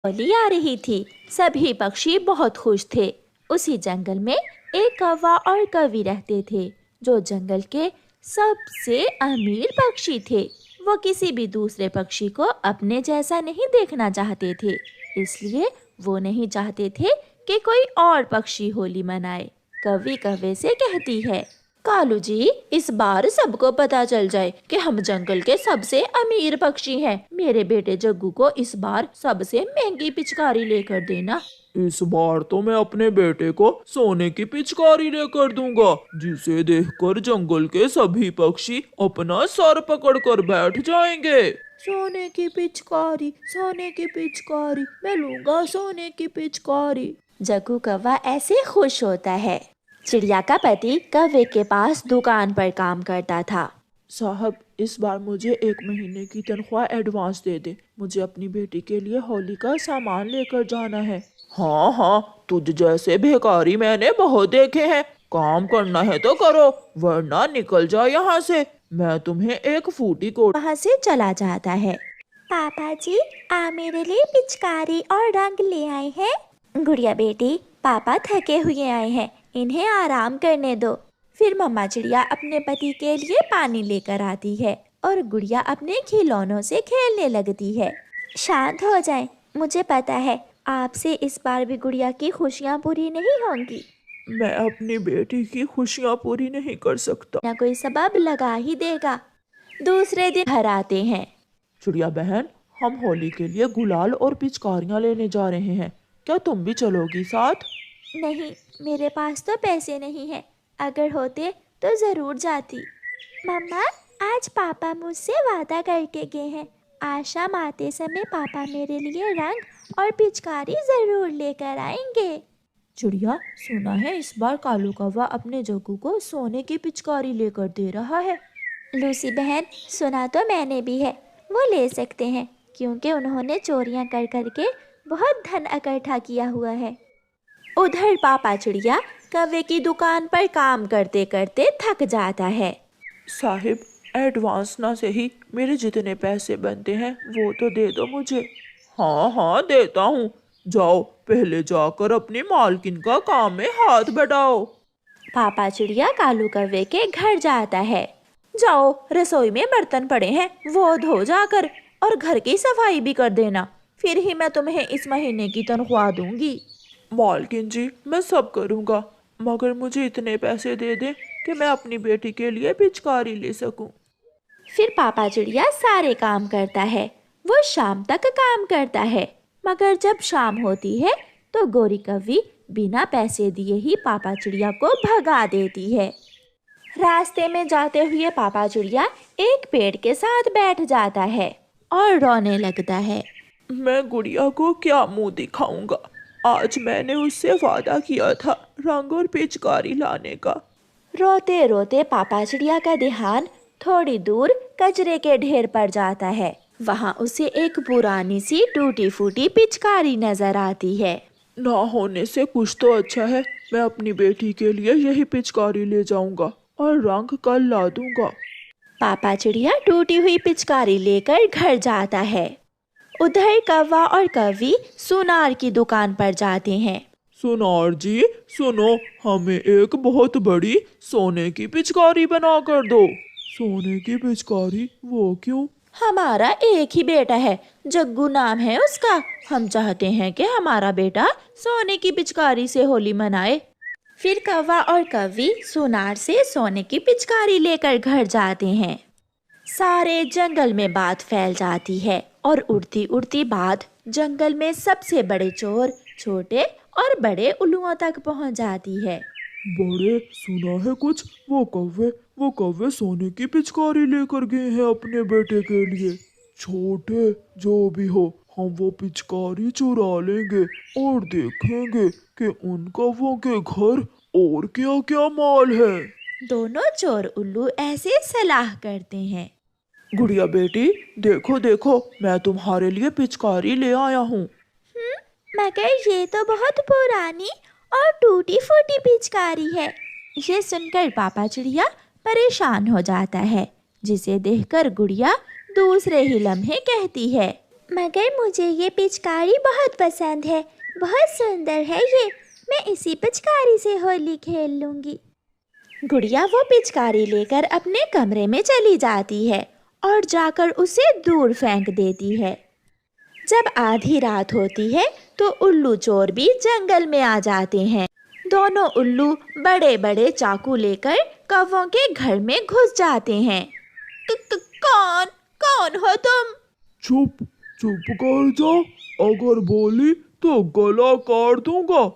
होली आ रही थी। सभी पक्षी बहुत खुश थे। उसी जंगल में एक कौवा और कौवी रहते थे, जो जंगल के सबसे अमीर पक्षी थे। वो किसी भी दूसरे पक्षी को अपने जैसा नहीं देखना चाहते थे, इसलिए वो नहीं चाहते थे कि कोई और पक्षी होली मनाए। कौवी कौवे से कहती है, कालू जी, इस बार सबको पता चल जाए कि हम जंगल के सबसे अमीर पक्षी हैं। मेरे बेटे जग्गू को इस बार सबसे महंगी पिचकारी लेकर देना। इस बार तो मैं अपने बेटे को सोने की पिचकारी लेकर दूंगा, जिसे देखकर जंगल के सभी पक्षी अपना सर पकड़कर बैठ जाएंगे। सोने की पिचकारी, सोने की पिचकारी, मैं लूंगा सोने की पिचकारी। जग्गू कौवा ऐसे खुश होता है। चिड़िया का पति कौवे के पास दुकान पर काम करता था। साहब, इस बार मुझे 1 महीने की तनख्वाह एडवांस दे दे। मुझे अपनी बेटी के लिए होली का सामान लेकर जाना है। हाँ हाँ, तुझ जैसे भिखारी मैंने बहुत देखे हैं। काम करना है तो करो, वरना निकल जाओ यहाँ से। मैं तुम्हें एक फूटी कोट। वहाँ से चला जाता है। पापा जी, आ मेरे लिए पिचकारी और रंग ले आए हैं। गुड़िया बेटी, पापा थके हुए आए हैं, इन्हें आराम करने दो। फिर मम्मा चिड़िया अपने पति के लिए पानी लेकर आती है और गुड़िया अपने खिलौनों से खेलने लगती है। शांत हो जाएं, मुझे पता है आपसे इस बार भी गुड़िया की खुशियाँ पूरी नहीं होंगी। मैं अपनी बेटी की खुशियाँ पूरी नहीं कर सकता। ना कोई सबब लगा ही देगा। दूसरे दिन घर आते हैं। चिड़िया बहन, हम होली के लिए गुलाल और पिचकारियाँ लेने जा रहे हैं। क्या तुम भी चलोगी साथ? नहीं, मेरे पास तो पैसे नहीं हैं। अगर होते तो ज़रूर जाती। मम्मा, आज पापा मुझसे वादा करके गए हैं, आज शाम आते समय पापा मेरे लिए रंग और पिचकारी ज़रूर लेकर आएंगे। चिड़िया, सुना है इस बार कालू कौवा अपने जग्गू को सोने की पिचकारी लेकर दे रहा है। लूसी बहन, सुना तो मैंने भी है। वो ले सकते हैं, क्योंकि उन्होंने चोरियां कर करके बहुत धन इकट्ठा किया हुआ है। उधर पापा चिड़िया कौवे की दुकान पर काम करते करते थक जाता है। साहिब, एडवांस ना सही, मेरे जितने पैसे बनते हैं वो तो दे दो मुझे। हाँ हाँ, देता हूँ। जाओ, पहले जाकर अपनी मालकिन का काम में हाथ बढ़ाओ। पापा चिड़िया कालू कौवे के घर जाता है। जाओ, रसोई में बर्तन पड़े हैं, वो धो जाकर, और घर की सफाई भी कर देना। फिर ही मैं तुम्हें इस महीने की तनख्वाह दूंगी। मालकिन जी, मैं सब करूँगा, मगर मुझे इतने पैसे दे दें कि मैं अपनी बेटी के लिए पिचकारी ले सकूं। फिर पापा चिड़िया सारे काम करता है। वो शाम तक काम करता है, मगर जब शाम होती है तो गोरी कौवी बिना पैसे दिए ही पापा चिड़िया को भगा देती है। रास्ते में जाते हुए पापा चिड़िया एक पेड़ के साथ बैठ जाता है और रोने लगता है। मैं गुड़िया को क्या मुंह दिखाऊंगा? आज मैंने उससे वादा किया था रंग और पिचकारी लाने का। रोते रोते पापा चिड़िया का ध्यान थोड़ी दूर कचरे के ढेर पर जाता है। वहाँ उसे एक पुरानी सी टूटी फूटी पिचकारी नजर आती है। ना होने से कुछ तो अच्छा है। मैं अपनी बेटी के लिए यही पिचकारी ले जाऊंगा और रंग कल ला दूंगा। पापा चिड़िया टूटी हुई पिचकारी लेकर घर जाता है। उधर कौवा और कौवी सुनार की दुकान पर जाते हैं। सुनार जी, सुनो, हमें एक बहुत बड़ी सोने की पिचकारी बना कर दो। सोने की पिचकारी? वो क्यों? हमारा एक ही बेटा है, जग्गू नाम है उसका। हम चाहते हैं कि हमारा बेटा सोने की पिचकारी से होली मनाए। फिर कौवा और कौवी सुनार से सोने की पिचकारी लेकर घर जाते हैं। सारे जंगल में बात फैल जाती है और उड़ती उड़ती बात जंगल में सबसे बड़े चोर, छोटे और बड़े उल्लुओं तक पहुंच जाती है। बड़े, सुना है कुछ? वो कौवे सोने की पिचकारी लेकर गए हैं अपने बेटे के लिए। छोटे, जो भी हो, हम वो पिचकारी चुरा लेंगे और देखेंगे कि उन कौवों के घर और क्या क्या माल है। दोनों चोर उल्लू ऐसे सलाह करते हैं। गुड़िया बेटी, देखो देखो, मैं तुम्हारे लिए पिचकारी ले आया हूँ। मगर ये तो बहुत पुरानी और टूटी फूटी पिचकारी है। ये सुनकर पापा चिड़िया परेशान हो जाता है, जिसे देखकर गुड़िया दूसरे ही लम्हे कहती है, मगर मुझे ये पिचकारी बहुत पसंद है, बहुत सुंदर है ये। मैं इसी पिचकारी से होली खेल लूंगी। गुड़िया वो पिचकारी लेकर अपने कमरे में चली जाती है और जाकर उसे दूर फेंक देती है। जब आधी रात होती है तो उल्लू चोर भी जंगल में आ जाते हैं। दोनों उल्लू बड़े बड़े चाकू लेकर कौवों के घर में घुस जाते हैं। कौन कौन हो तुम? चुप चुप कर जा, अगर बोली तो गला काट दूंगा।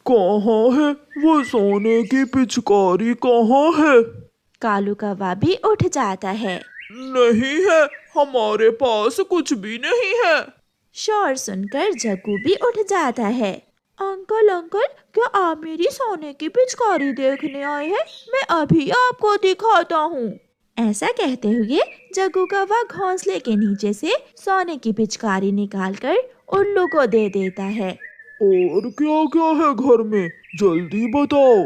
कहाँ है वो सोने की पिचकारी, कहाँ है? कालू कौवा भी उठ जाता है। नहीं है, हमारे पास कुछ भी नहीं है। शोर सुनकर जग्गू भी उठ जाता है। अंकल अंकल, क्या आप मेरी सोने की पिचकारी देखने आए हैं? मैं अभी आपको दिखाता हूँ। ऐसा कहते हुए जग्गू कौवा घोंसले के नीचे से सोने की पिचकारी निकालकर उल्लू को दे देता है। और क्या क्या है घर में, जल्दी बताओ।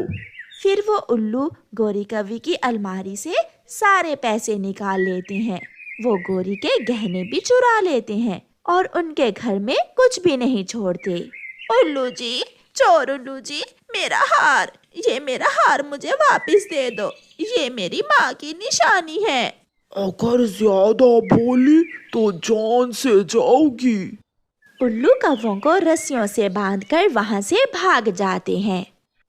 फिर वो उल्लू गोरी कौवी की अलमारी से सारे पैसे निकाल लेते हैं। वो गोरी के गहने भी चुरा लेते हैं और उनके घर में कुछ भी नहीं छोड़ते। उल्लू जी, चोर उल्लू जी, मेरा हार, ये मेरा हार मुझे वापस दे दो। ये मेरी माँ की निशानी है। अगर ज्यादा बोली तो जान से जाओगी। उल्लू कौवों को रस्सियों से बांधकर वहाँ से भाग जाते हैं।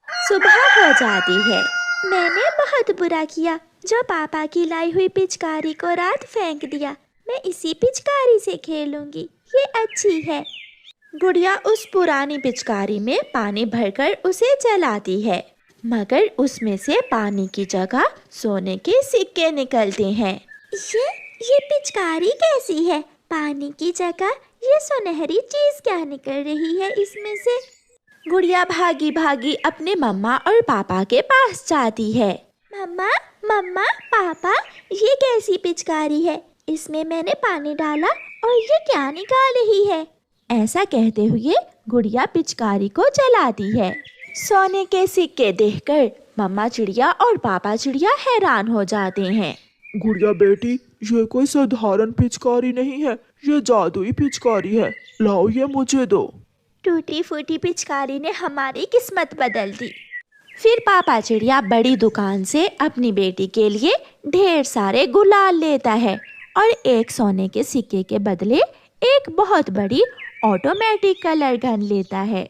सुबह हो जाती है। मैंने बहुत बुरा किया जो पापा की लाई हुई पिचकारी को रात फेंक दिया। मैं इसी पिचकारी से खेलूंगी, ये अच्छी है। गुड़िया उस पुरानी पिचकारी में पानी भरकर उसे जलाती है, मगर उसमें से पानी की जगह सोने के सिक्के निकलते हैं। ये पिचकारी कैसी है? पानी की जगह ये सुनहरी चीज क्या निकल रही है इसमें से? गुड़िया भागी भागी अपने मम्मा और पापा के पास जाती है। मम्मा मम्मा पापा, ये कैसी पिचकारी है? इसमें मैंने पानी डाला और ये क्या निकाल रही है? ऐसा कहते हुए गुड़िया पिचकारी को जलाती है। सोने के सिक्के देखकर मम्मा चिड़िया और पापा चिड़िया हैरान हो जाते हैं। गुड़िया बेटी, ये कोई साधारण पिचकारी नहीं है, ये जादुई पिचकारी है। लाओ ये मुझे दो। टूटी फूटी पिचकारी ने हमारी किस्मत बदल दी। फिर पापा चिड़िया बड़ी दुकान से अपनी बेटी के लिए ढेर सारे गुलाल लेता है और एक सोने के सिक्के के बदले एक बहुत बड़ी ऑटोमेटिक कलर गन लेता है।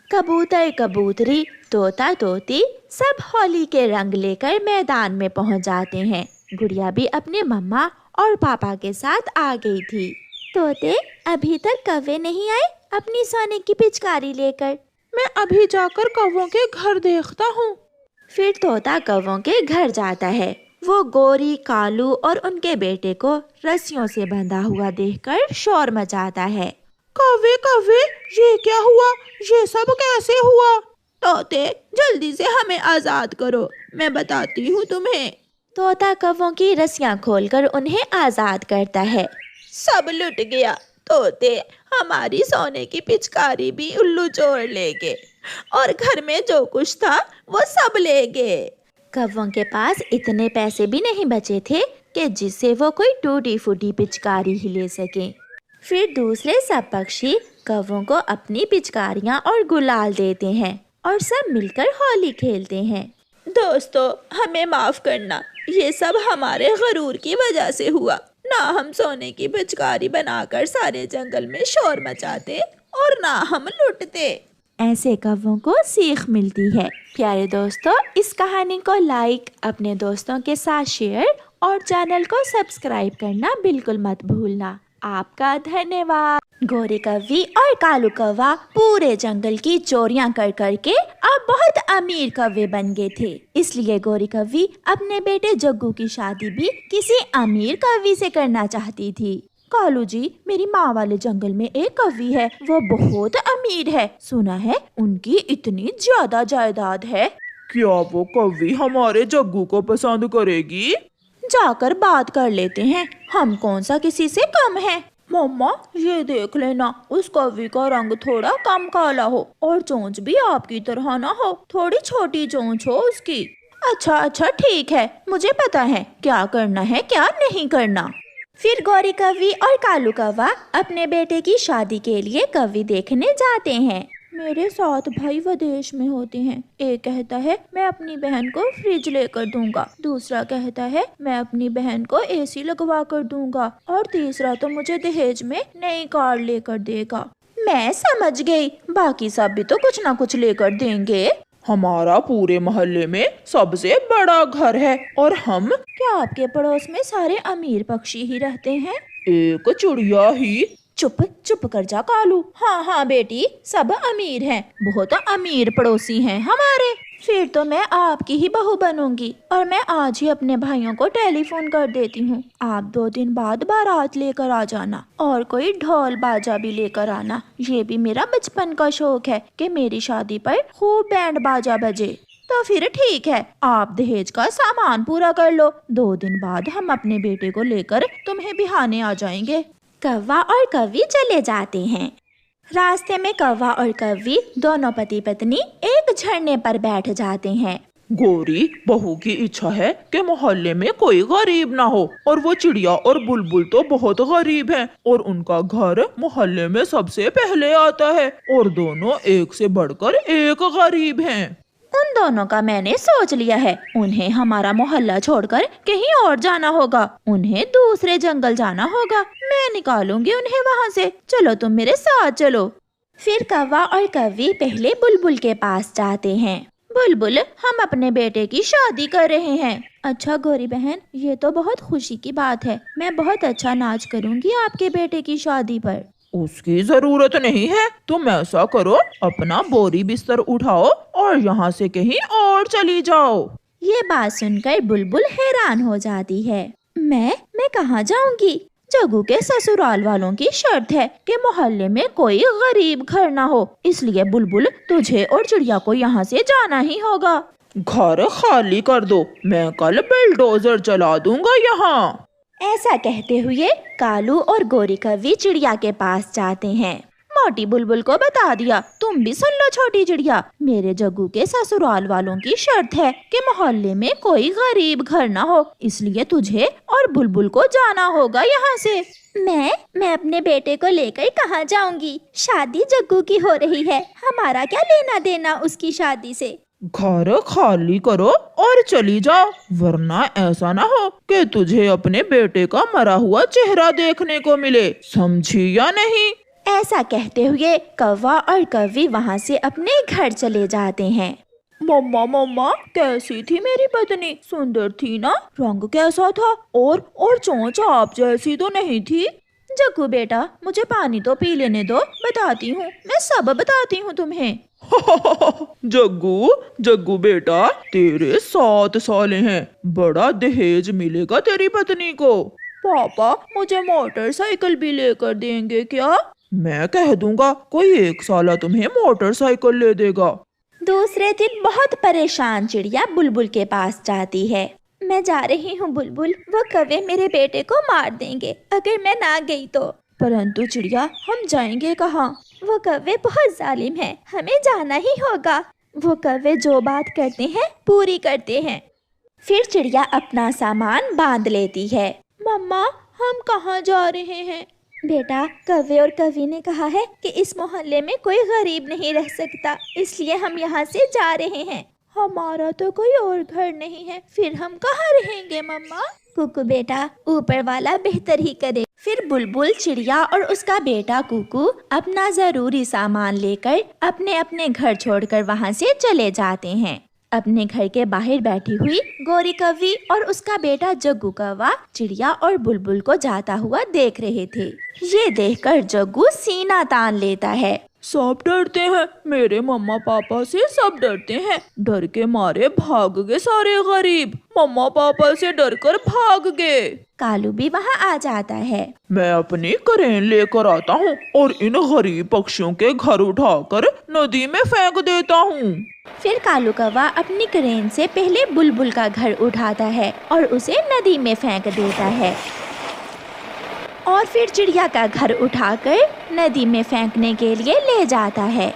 कबूतर कबूतरी, तोता तोती सब होली के रंग लेकर मैदान में पहुंच जाते हैं। गुड़िया भी अपने मम्मा और पापा के साथ आ गई थी। तोते, अभी तक कौवे नहीं आए अपनी सोने की पिचकारी लेकर। मैं अभी जाकर कौवों के घर देखता हूँ। फिर तोता कौवों के घर जाता है। वो गोरी, कालू और उनके बेटे को रस्सियों से बंधा हुआ देखकर शोर मचाता है। कौवे कौवे, ये क्या हुआ? ये सब कैसे हुआ? तोते, जल्दी से हमें आजाद करो, मैं बताती हूँ तुम्हें। तोता कौवों की रस्सियां खोलकर उन्हें आजाद करता है। सब लुट गया। तोते, हमारी सोने की पिचकारी भी उल्लू चोर ले गए और घर में जो कुछ था वो सब ले गए। कौवों के पास इतने पैसे भी नहीं बचे थे कि जिससे वो कोई टूटी फूटी पिचकारी ही ले सके। फिर दूसरे सब पक्षी कौवों को अपनी पिचकारियां और गुलाल देते हैं और सब मिलकर होली खेलते हैं। दोस्तों, हमें माफ करना, ये सब हमारे गरूर की वजह से हुआ। ना हम सोने की पिचकारी बनाकर सारे जंगल में शोर मचाते और ना हम लुटते। ऐसे कौवों को सीख मिलती है। प्यारे दोस्तों, इस कहानी को लाइक, अपने दोस्तों के साथ शेयर और चैनल को सब्सक्राइब करना बिल्कुल मत भूलना। आपका धन्यवाद। गोरी कौवी और कालू कौवा पूरे जंगल की चोरियां कर करके अब बहुत अमीर कौवे बन गए थे। इसलिए गोरी कौवी अपने बेटे जग्गू की शादी भी किसी अमीर कौवी से करना चाहती थी। कालू जी, मेरी माँ वाले जंगल में एक कौवी है, वो बहुत अमीर है। सुना है उनकी इतनी ज्यादा जायदाद है। क्या वो कौवी हमारे जग्गू को पसंद करेगी? जाकर बात कर लेते हैं, हम कौन सा किसी से कम है। मम्मा, ये देख लेना, उस कौवी का रंग थोड़ा कम काला हो और चोंच भी आपकी तरह ना हो, थोड़ी छोटी चोंच हो उसकी। अच्छा अच्छा ठीक है, मुझे पता है क्या करना है क्या नहीं करना। फिर गौरी कौवी और कालू कौवा अपने बेटे की शादी के लिए कौवी देखने जाते हैं। मेरे 7 भाई विदेश में होते हैं। एक कहता है मैं अपनी बहन को फ्रिज लेकर दूंगा, दूसरा कहता है मैं अपनी बहन को एसी लगवा कर दूंगा और तीसरा तो मुझे दहेज में नई कार लेकर देगा। मैं समझ गई, बाकी सब भी तो कुछ ना कुछ लेकर देंगे। हमारा पूरे मोहल्ले में सबसे बड़ा घर है और हम क्या आपके पड़ोस में सारे अमीर पक्षी ही रहते हैं? एक चिड़िया ही। चुप चुप कर जा कालू। हाँ हाँ बेटी, सब अमीर हैं, बहुत अमीर पड़ोसी हैं हमारे। फिर तो मैं आपकी ही बहू बनूंगी और मैं आज ही अपने भाइयों को टेलीफोन कर देती हूँ। आप 2 दिन बाद बारात लेकर आ जाना और कोई ढोल बाजा भी लेकर आना। ये भी मेरा बचपन का शौक है कि मेरी शादी पर खूब बैंड बाजा बजे। तो फिर ठीक है, आप दहेज का सामान पूरा कर लो। 2 दिन बाद हम अपने बेटे को लेकर तुम्हें बिहाने आ जाएंगे। कौवा और कौवी चले जाते हैं। रास्ते में कौवा और कौवी दोनों पति पत्नी एक झरने पर बैठ जाते हैं। गौरी, बहू की इच्छा है कि मोहल्ले में कोई गरीब ना हो और वो चिड़िया और बुलबुल तो बहुत गरीब हैं और उनका घर मोहल्ले में सबसे पहले आता है और दोनों एक से बढ़कर एक गरीब हैं। उन दोनों का मैंने सोच लिया है। उन्हें हमारा मोहल्ला छोड़कर कहीं और जाना होगा। उन्हें दूसरे जंगल जाना होगा। मैं निकालूंगी उन्हें वहाँ से। चलो तुम मेरे साथ चलो। फिर कौवा और कौवी पहले बुलबुल के पास जाते हैं। बुलबुल, हम अपने बेटे की शादी कर रहे हैं। अच्छा गौरी बहन, ये तो बहुत खुशी की बात है। मैं बहुत अच्छा नाच करूँगी आपके बेटे की शादी पर। उसकी जरूरत नहीं है। तुम ऐसा करो, अपना बोरी बिस्तर उठाओ और यहाँ से कहीं और चली जाओ। ये बात सुनकर बुलबुल हैरान हो जाती है। मैं कहाँ जाऊंगी? जग्गू के ससुराल वालों की शर्त है कि मोहल्ले में कोई गरीब घर ना हो, इसलिए बुलबुल तुझे और चिड़िया को यहाँ से जाना ही होगा। घर खाली कर दो, मैं कल बुलडोजर चला दूंगा यहाँ। ऐसा कहते हुए कालू और गौरी कौवी चिड़िया के पास जाते हैं। मोटी बुलबुल को बता दिया, तुम भी सुन लो छोटी चिड़िया, मेरे जग्गू के ससुराल वालों की शर्त है कि मोहल्ले में कोई गरीब घर ना हो, इसलिए तुझे और बुलबुल को जाना होगा यहाँ से। मैं अपने बेटे को लेकर कहाँ जाऊंगी? शादी जग्गू की हो रही है, हमारा क्या लेना देना उसकी शादी से। घर खाली करो और चली जाओ, वरना ऐसा ना हो कि तुझे अपने बेटे का मरा हुआ चेहरा देखने को मिले, समझी या नहीं? ऐसा कहते हुए कौवा और कौवी वहाँ से अपने घर चले जाते हैं। मम्मा मम्मा, कैसी थी मेरी पत्नी? सुंदर थी ना? रंग कैसा था? और चोंच आप जैसी तो नहीं थी? जग्गू बेटा, मुझे पानी तो पी लेने दो, बताती हूँ, मैं सब बताती हूँ तुम्हें। जग्गू बेटा, तेरे 7 साले हैं, बड़ा दहेज मिलेगा तेरी पत्नी को। पापा, मुझे मोटरसाइकिल भी लेकर देंगे क्या? मैं कह दूंगा, कोई 1 साल तुम्हें मोटरसाइकिल ले देगा। दूसरे दिन बहुत परेशान चिड़िया बुलबुल के पास जाती है। मैं जा रही हूँ बुलबुल, वो कौवे मेरे बेटे को मार देंगे अगर मैं ना गई तो। परंतु चिड़िया, हम जाएंगे कहाँ? वो कौवे बहुत जालिम हैं, हमें जाना ही होगा। वो कौवे जो बात करते हैं पूरी करते हैं। फिर चिड़िया अपना सामान बांध लेती है। मम्मा, हम कहाँ जा रहे हैं? बेटा, कौवे और कौवी ने कहा है कि इस मोहल्ले में कोई गरीब नहीं रह सकता, इसलिए हम यहाँ से जा रहे हैं। हमारा तो कोई और घर नहीं है, फिर हम कहाँ रहेंगे मम्मा? कुकू बेटा, ऊपर वाला बेहतर ही करे। फिर बुलबुल, चिड़िया और उसका बेटा कुकू अपना जरूरी सामान लेकर अपने अपने घर छोड़कर वहाँ से चले जाते हैं। अपने घर के बाहर बैठी हुई गौरी कौवी और उसका बेटा जग्गू कौवा चिड़िया और बुलबुल को जाता हुआ देख रहे थे। ये देखकर जग्गू सीना तान लेता है। सब डरते हैं, मेरे मम्मा पापा से सब डरते हैं। डर के मारे भाग गए सारे गरीब, मम्मा पापा से डरकर भाग गए। कालू भी वहाँ आ जाता है। मैं अपनी क्रेन लेकर आता हूँ और इन गरीब पक्षियों के घर उठाकर नदी में फेंक देता हूँ। फिर कालू कौवा अपनी क्रेन से पहले बुलबुल का घर उठाता है और उसे नदी में फेंक देता है और फिर चिड़िया का घर उठाकर नदी में फेंकने के लिए ले जाता है।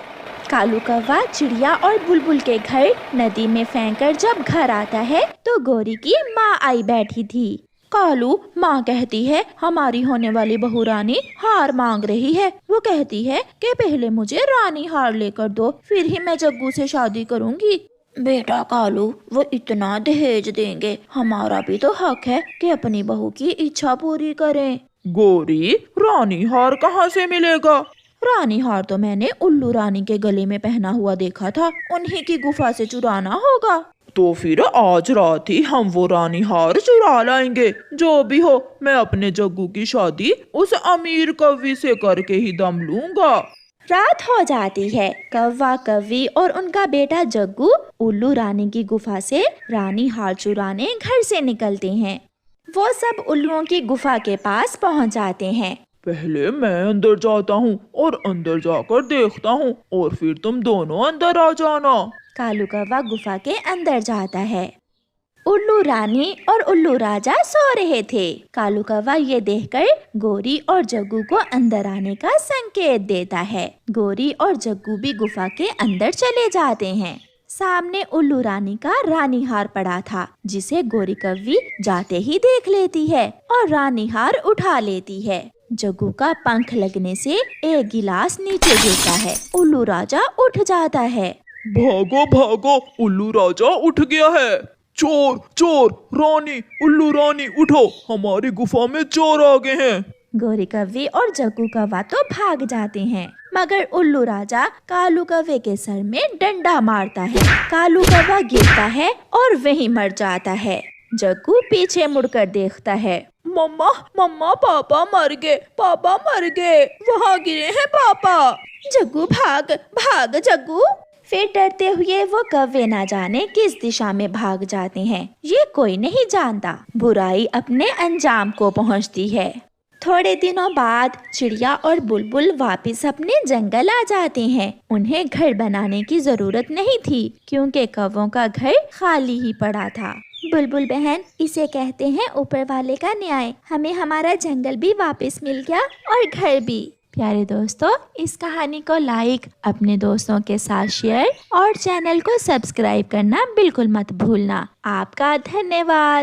कालू कौवा चिड़िया और बुलबुल के घर नदी में फेंककर जब घर आता है तो गौरी की माँ आई बैठी थी। कालू, माँ कहती है हमारी होने वाली बहू रानी हार मांग रही है। वो कहती है कि पहले मुझे रानी हार लेकर दो, फिर ही मैं जग्गू से शादी करूँगी। बेटा कालू, वो इतना दहेज देंगे, हमारा भी तो हक है कि अपनी बहू की इच्छा पूरी करें। गौरी, रानी हार कहाँ से मिलेगा? रानी हार तो मैंने उल्लू रानी के गले में पहना हुआ देखा था, उन्हीं की गुफा से चुराना होगा। तो फिर आज रात ही हम वो रानी हार चुरा लाएंगे। जो भी हो, मैं अपने जग्गू की शादी उस अमीर कवि से करके ही दम लूंगा। रात हो जाती है। कौवा, कवि और उनका बेटा जग्गू उल्लू रानी की गुफा से रानी हार चुराने घर से निकलते हैं। वो सब उल्लुओं की गुफा के पास पहुंच जाते हैं। पहले मैं अंदर जाता हूँ और अंदर जाकर देखता हूँ, और फिर तुम दोनों अंदर आ जाना। कालू कौवा गुफा के अंदर जाता है। उल्लू रानी और उल्लू राजा सो रहे थे। कालू कौवा ये देखकर गोरी और जग्गू को अंदर आने का संकेत देता है। गोरी और जग्गू भी गुफा के अंदर चले जाते हैं। सामने उल्लू रानी का रानी हार पड़ा था, जिसे गोरी कौवी जाते ही देख लेती है और रानी हार उठा लेती है। जग्गू का पंख लगने से एक गिलास नीचे गिरता है। उल्लू राजा उठ जाता है। भागो भागो, उल्लू राजा उठ गया है। चोर चोर, रानी, उल्लू रानी उठो, हमारी गुफा में चोर आ गए हैं। गोरी कौवी और जग्गू कौवा तो भाग जाते हैं, मगर उल्लू राजा कालू कौवे के सर में डंडा मारता है। कालू कौवा गिरता है और वहीं मर जाता है। जग्गू पीछे मुड़कर देखता है। मम्मा मम्मा, पापा मर गए, पापा मर गए, वहाँ गिरे हैं पापा। जग्गू, भाग भाग जग्गू। फिर डरते हुए वो कौवे ना जाने किस दिशा में भाग जाते हैं। ये कोई नहीं जानता, बुराई अपने अंजाम को पहुंचती है। थोड़े दिनों बाद चिड़िया और बुलबुल वापस अपने जंगल आ जाते हैं। उन्हें घर बनाने की जरूरत नहीं थी, क्योंकि कौवों का घर खाली ही पड़ा था। बुलबुल बहन, इसे कहते हैं ऊपर वाले का न्याय। हमें हमारा जंगल भी वापस मिल गया और घर भी। प्यारे दोस्तों, इस कहानी को लाइक, अपने दोस्तों के साथ शेयर और चैनल को सब्सक्राइब करना बिल्कुल मत भूलना। आपका धन्यवाद।